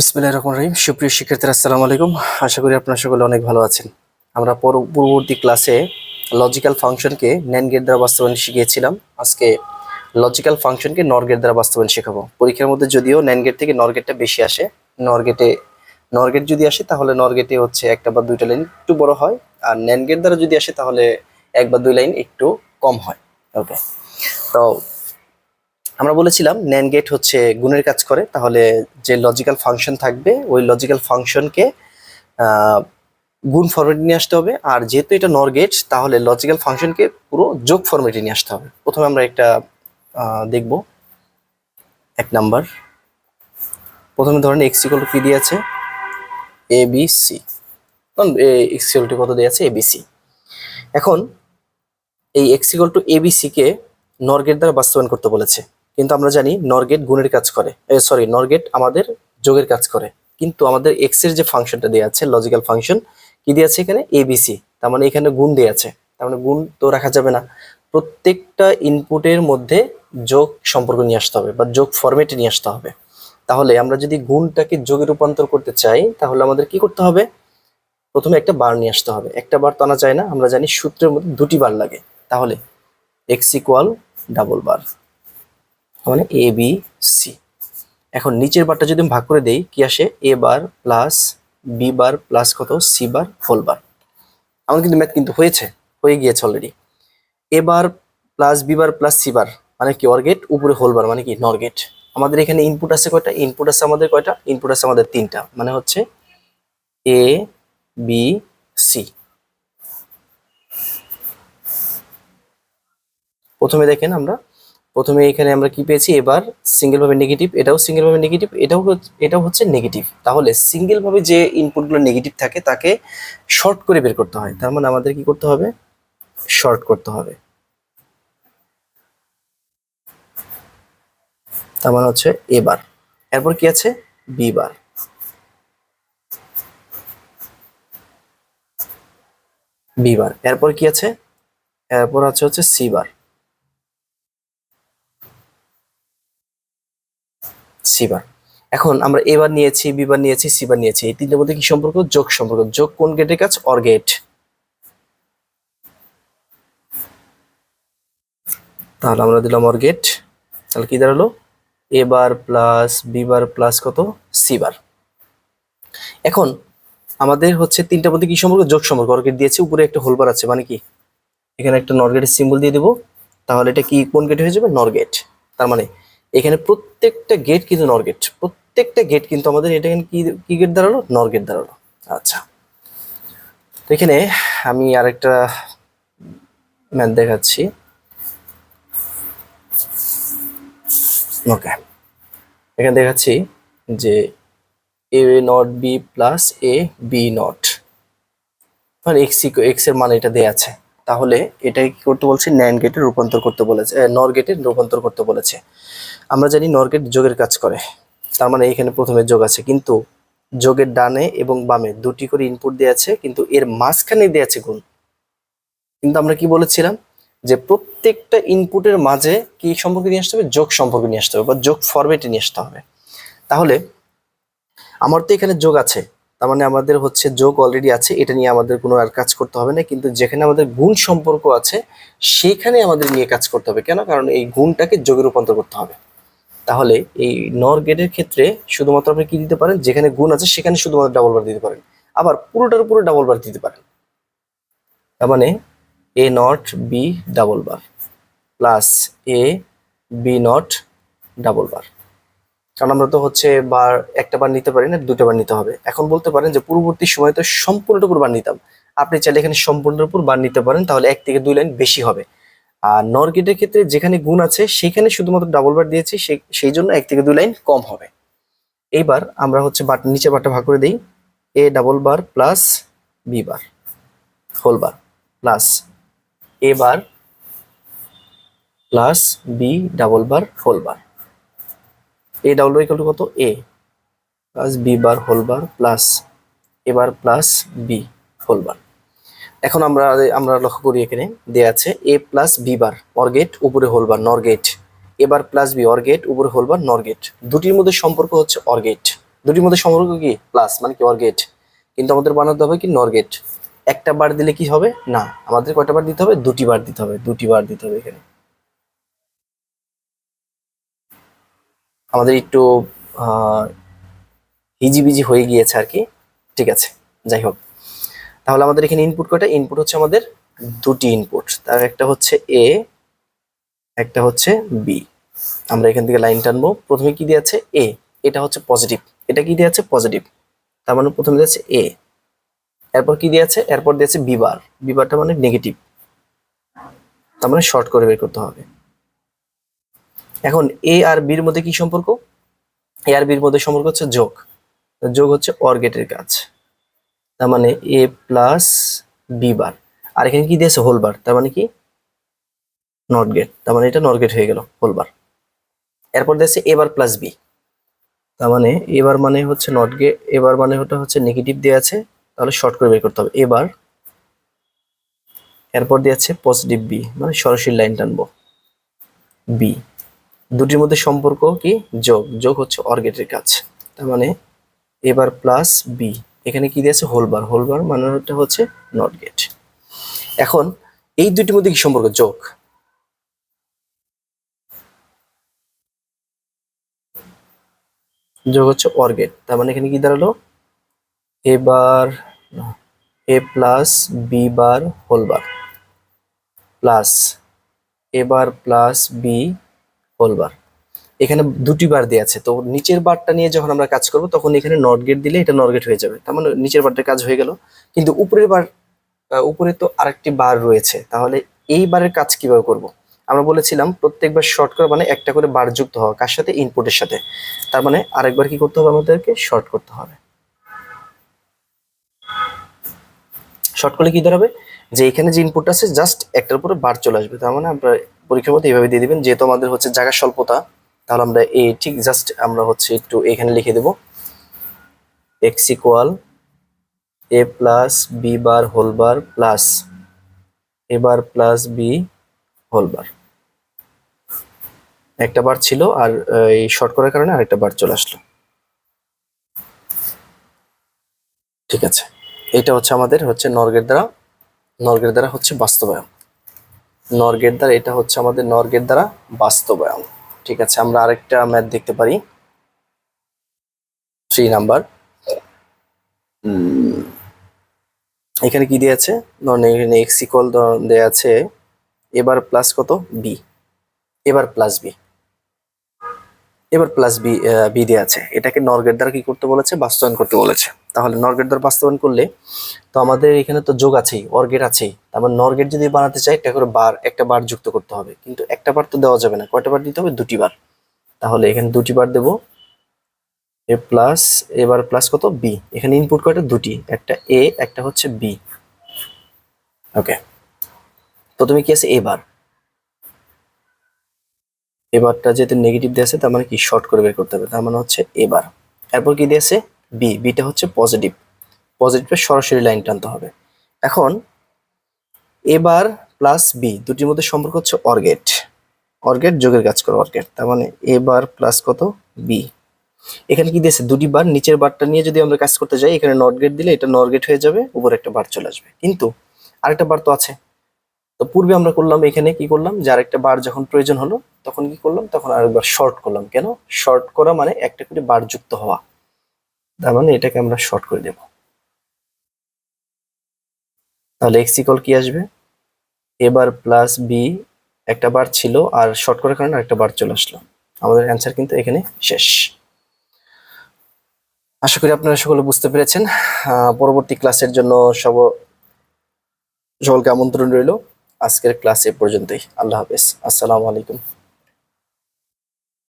বিসমিল্লাহির রহমানির রহিম। সুপ্রিয় শিক্ষার্থীরা, আসসালামু আলাইকুম। আশা করি আপনারা সকলে অনেক ভালো আছেন। আমরা পূর্ববর্তী ক্লাসে লজিক্যাল ফাংশনকে NAND গেট দ্বারা বাস্তবায়ন শিখিয়েছিলাম। আজকে লজিক্যাল ফাংশনকে NOR গেট দ্বারা বাস্তবায়ন শেখাবো। পরীক্ষার মধ্যে যদিও NAND গেট থেকে NOR গেটটা বেশি আসে, NOR গেট যদি আসে তাহলে NOR গেটে হচ্ছে একটা বা দুইটা লাইন একটু বড় হয়, আর NAND গেট দ্বারা যদি আসে তাহলে এক বা দুই লাইন একটু কম হয়। ওকে, তো আমরা বলেছিলাম NAND গেট হচ্ছে গুণের কাজ করে, তাহলে যে লজিক্যাল ফাংশন থাকবে ওই লজিক্যাল ফাংশনকে গুণ ফরম্যাটে নিয়ে আসতে হবে। আর যেহেতু এটা NOR গেট, তাহলে লজিক্যাল ফাংশনকে পুরো যোগ ফরম্যাটে নিয়ে আসতে হবে। প্রথমে আমরা একটা দেখব। এক নাম্বার, প্রথমে ধরেন x ইকুয়াল টু কি দিয়েছে, ABC। x ইকুয়াল টু কত দিয়েছে, ABC। এখন এই x ইকুয়াল টু ABC কে NOR গেট দ্বারা বাস্তবায়ন করতে বলেছে, কিন্তু আমরা জানি NOR গেট গুণের কাজ করে, NOR গেট আমাদের যোগের কাজ করে। কিন্তু আমাদের x এর যে ফাংশনটা দেওয়া আছে, লজিক্যাল ফাংশন কি দিয়েছে এখানে, ABC। তার মানে এখানে গুণ দেওয়া আছে, তার মানে গুণ তো রাখা যাবে না। প্রত্যেকটা ইনপুটের মধ্যে যোগ সম্পর্ক নিয়ে আসতে হবে বা যোগ ফরম্যাটে নিয়ে আসতে হবে। তাহলে আমরা যদি গুণটাকে যোগে রূপান্তর করতে চাই তাহলে আমাদের কি করতে হবে, প্রথমে একটা বার নিয়ে আসতে হবে। একটা বার তো আনা যায় না, আমরা জানি সূত্রের মধ্যে দুটি বার লাগে। তাহলে x ইকুয়াল ডাবল বার, মানে ABC। এখন নিচের বারটা যদি আমি ভাগ করে দেই কি আসে, a bar plus b bar plus কত, c বার হোল বার। আমার কিন্তু ম্যাথ কিন্তু হয়ে গিয়েছে already. a bar plus b bar plus c বার মানে কি অর গেট, উপরে হোল বার মানে কি নর গেট। আমাদের এখানে ইনপুট আছে কয়টা, ইনপুট আছে আমাদের কয়টা, ইনপুট আছে আমাদের তিনটা, মানে হচ্ছে a b c। প্রথমে দেখেন প্রথমে এখানে আমরা কি পেয়েছি, এবার সিঙ্গেল ভাবে নেগেটিভ, এটাও সিঙ্গেল ভাবে নেগেটিভ, এটাও হচ্ছে নেগেটিভ। তাহলে সিঙ্গেল ভাবে যে ইনপুটগুলো নেগেটিভ থাকে তাকে শর্ট করে বের করতে হয়। তার মানে আমাদের কি করতে হবে, শর্ট করতে হবে। তার মানে হচ্ছে এবার, এরপর কি আছে, বি বার, এরপর কি আছে, এরপর আছে হচ্ছে সি বার, এখন আমরা এবার নিয়েছি, বিবার নিয়েছি, সিবার নিয়েছি, এই তিনটার মধ্যে কি সম্পর্ক, যোগ সম্পর্ক। যোগ কোন গেটের কাজ, অর গেট। তাহলে আমরা দিলাম অর গেট, তাহলে কি দাঁড়ালো, এ বার প্লাস বি বার প্লাস কত, সি বার। এখন আমাদের হচ্ছে তিনটার মধ্যে কি সম্পর্ক, যোগ সম্পর্ক। অর গেট দিয়েছে, উপরে একটা হোল বার আছে, মানে কি এখানে একটা নর গেটের সিম্বল দিয়ে দেবো। তাহলে এটা কি কোন গেট হয়ে যাবে, নর গেট। তার মানে এখানে প্রত্যেকটা গেট কিন্তু নর গেট, প্রত্যেকটা গেট কিন্তু আমাদের এটা এখানে কি গেট দাঁড়ালো, নর গেট দাঁড়ালো। আচ্ছা, তো এখানে আমি আরেকটা ম্যাথ দেখাচ্ছি। ওকে, এখানে দেখাচ্ছি যে A not B plus A B not, মানে এক্স এর মান এটা দেয়া আছে। তাহলে এটা কি করতে বলছে, ন্যান্ড গেটে রূপান্তর করতে বলেছে, নর গেটে রূপান্তর করতে বলেছে। আমরা জানি নর গেট যোগের কাজ করে, তার মানে এখানে প্রথমে যোগ আছে, কিন্তু যোগের ডানে এবং বামে দুটি করে ইনপুট দেওয়া আছে, কিন্তু এর মাঝখানে দেওয়া আছে গুণ। কিন্তু আমরা কি বলেছিলাম যে প্রত্যেকটা ইনপুটের মাঝে কি সম্পর্ক নিয়ে আসতে হবে, যোগ সম্পর্ক নিয়ে আসতে হবে বা যোগ ফরম্যাটে নিয়ে আসতে হবে। তাহলে আমার তো এখানে যোগ আছে, তার মানে আমাদের হচ্ছে যোগ অলরেডি আছে, এটা নিয়ে আমাদের কোনো আর কাজ করতে হবে না। কিন্তু যেখানে আমাদের গুণ সম্পর্ক আছে সেখানে আমাদের নিয়ে কাজ করতে হবে। কেন, কারণ এই গুণটাকে যোগে রূপান্তর করতে হবে। তাহলে এই নর গেটের ক্ষেত্রে শুধুমাত্র আপনি কি দিতে পারেন, যেখানে গুণ আছে সেখানে শুধুমাত্র ডাবল বার দিতে পারেন, আবার পুরোটার উপরে ডাবল বার দিতে পারেন। তার মানে A not B double bar plus A B not double bar. কারণ আমরা তো হচ্ছে বার একটা বার নিতে পারি না, দুটো বার নিতে হবে। এখন বলতে পারেন যে পূর্ববর্তী সময় তো সম্পূর্ণটার উপর বার নিতাম, আপনি চাইলে এখানে সম্পূর্ণের উপর বার নিতে পারেন, তাহলে 1 থেকে 2 লাইন বেশি হবে। আর নর গেটের ক্ষেত্রে যেখানে গুণ আছে সেখানে শুধুমাত্র ডাবল বার দিয়েছি, সেই জন্য 1 থেকে 2 লাইন কম হবে। এইবার আমরা হচ্ছে নিচে বারটা ভাগ করে দিই, A double bar plus B bar whole bar plus A bar plus B double bar whole bar. A double bar equal to কত, A plus B bar whole bar plus A bar plus B whole bar. এখন আমরা লক্ষ্য করি এখানে দেয়া আছে A plus B bar OR gate, উপরে whole bar NOR gate, A bar plus B OR gate, উপরে হোল বার নর গেট। দুটির মধ্যে সম্পর্ক হচ্ছে অর গেট। দুটির মধ্যে সম্পর্ক কি প্লাস মানে কি অর গেট, কিন্তু আমাদের বানাতে হবে কি নর গেট। একটা বার দিলে কি হবে না, আমাদের কয়টা বার দিতে হবে, দুটি বার দিতে হবে, দুটি বার দিতে হবে। এখানে আমাদের একটু হিজিবিজি হয়ে গিয়েছে আর কি, ঠিক আছে, যাই হোক। তাহলে আমাদের এখানে ইনপুট কয়টা, ইনপুট হচ্ছে আমাদের দুটি ইনপুট, তার একটা হচ্ছে এ, একটা হচ্ছে বি। আমরা এখান থেকে লাইন টানবো, প্রথমে কি দিয়ে আছে এ, এটা হচ্ছে পজিটিভ, এটা কি দিয়ে আছে পজিটিভ, তার মানে প্রথমে দিয়ে আছে এ, এরপর কি দিয়ে আছে, এরপর দিয়ে আছে বি বার, বি বারটা মানে নেগেটিভ, তার মানে শর্ট করে বের করতে হবে। এখন এ আর বির মধ্যে কি সম্পর্ক, এ আর বির মধ্যে সম্পর্ক হচ্ছে যোগ, যোগ হচ্ছে অর গেটের কাজ, তার মানে এ প্লাস বি বার, আর এখানে কি দিয়েছে হোল বার, তার মানে কি নট গেট, তার মানে এটা নট গেট হয়ে গেল হোল বার। এরপর দিয়েছে এ বার প্লাস বি, তার মানে এবার মানে হচ্ছে নট গেট, এবার মানে ওটা হচ্ছে নেগেটিভ দেওয়া আছে, তাহলে শর্ট করে বের করতে হবে এবার। এরপর দিয়ে আছে পজিটিভ বি, মানে সরাসরি লাইন টানবো বি, দুটির মধ্যে সম্পর্ক কি যোগ, যোগ হচ্ছে অর গেটের কাজ, তার মানে এবার প্লাস বি, এখানে কি দিয়েছে হোল বার, হোল বার মানে ওটা হচ্ছে নট গেট। এখন এই দুটির মধ্যে কি সম্পর্ক, যোগ, যোগ হচ্ছে অর গেট, তার মানে এখানে কি দাঁড়ালো এবার A plus B bar whole bar plus A bar plus B whole bar. এখানে দুটি বার দেওয়া আছে, তো নিচের বারটা নিয়ে যখন আমরা কাজ করব তখন এখানে নট গেট দিলে এটা নট গেট হয়ে যাবে, তার মানে নিচের বারটা কাজ হয়ে গেল। কিন্তু উপরের বার, উপরে তো আরেকটি বার রয়েছে, তাহলে এই বারের কাজ কিভাবে করব। আমরা বলেছিলাম প্রত্যেকবার শর্ট করা মানে একটা করে বার যুক্ত হওয়া, কার সাথে, ইনপুটের সাথে, তার মানে আরেকবার কি করতে হবে, আমাদেরকে শর্ট করতে হবে। শর্ট করলে কি দাঁড়াবে, যে এখানে যে ইনপুট আছে জাস্ট একটার উপরে বার চলে আসবে, তার মানে আপনারা পরীক্ষার মধ্যে এইভাবে দিয়ে দিবেন, যেহেতু আমাদের হচ্ছে জায়গা স্বল্পতা, তাহলে আমরা এই ঠিক জাস্ট আমরা হচ্ছে একটু এখানে লিখে দেব X equal A plus B bar whole bar plus A bar plus B whole bar. একটা বার ছিল আর এই শর্ট করার কারণে আরেকটা বার চলে আসলো, ঠিক আছে। এটা হচ্ছে আমাদের হচ্ছে নর্গের দ্বারা, নর্গের দ্বারা হচ্ছে বাস্তবায়ন, নর্গের দ্বারা, এটা হচ্ছে আমাদের নর্গের দ্বারা বাস্তবায়ন, ঠিক আছে। আমরা আরেকটা ম্যাথ দেখতে পারি 3 নাম্বার। এখানে কি দিয়ে আছে, ধরেন এখানে এক্স ইকুয়াল দেয়া আছে এবার প্লাস কত বি, এবার প্লাস বি, এবার প্লাস বি, বি দিয়ে আছে, এটাকে নর্গের দ্বারা কি করতে বলেছে, বাস্তবায়ন করতে বলেছে। তাহলে নর্গের দ্বারা বাস্তবায়ন করলে তো আমাদের এখানে তো যোগ আছেই, অর গেট আছেই, তারপর নর গেট যদি বানাতে চাই একটা করে বার, একটা বার যুক্ত করতে হবে, কিন্তু একটা বার তো দেওয়া যাবে না, কয়টা বার দিতে হবে, দুটি বার। তাহলে এখানে দুটি বার দেবো, এ প্লাস এবার প্লাস কত বি, এখানে ইনপুট কয়টা, দুটি, একটা এ একটা হচ্ছে বি। ওকে, প্রথমে কি আছে এবার, এবারটা যেহেতু নেগেটিভ দিয়ে আছে তার মানে কি শর্ট করে বের করতে হবে, তার মানে হচ্ছে এবার। এরপর কি দিয়েছে বি, বিটা হচ্ছে পজিটিভ, পজিটিভে সরাসরি লাইন টানতে হবে। এখন এবার প্লাস বি, দুটির মধ্যে সম্পর্ক হচ্ছে অর গেট, অর গেট যোগের কাজ করে অর গেট, তার মানে এবার প্লাস কত বি। এখানে কি দিয়েছে দুটি বার, নিচের বারটা নিয়ে যদি আমরা কাজ করতে যাই এখানে নট গেট দিলে এটা নর গেট হয়ে যাবে, উপরে একটা বার চলে আসবে, কিন্তু আরেকটা বার তো আছে। তো পূর্বে আমরা করলাম এখানে কি করলাম, যে আরেকটা বার যখন প্রয়োজন হলো তখন কি করলাম, তখন আরেকবার শর্ট করলাম। কেন শর্ট করা, মানে একটা করে বার যুক্ত হওয়া, তার মানে এটাকে আমরা শর্ট করে দেব। তাহলে এক্স ইকুয়াল কি আসবে, এবার প্লাস বি, একটা বার ছিল আর শর্ট করার কারণে আরেকটা বার চলে আসলো, আমাদের অ্যান্সার কিন্তু এখানে শেষ। আশা করি আপনারা সকলে বুঝতে পেরেছেন। পরবর্তী ক্লাসের জন্য সকলকে আমন্ত্রণ রইল। আজকের ক্লাস এ পর্যন্তই। আল্লাহ হাফেজ, আসসালামু আলাইকুম।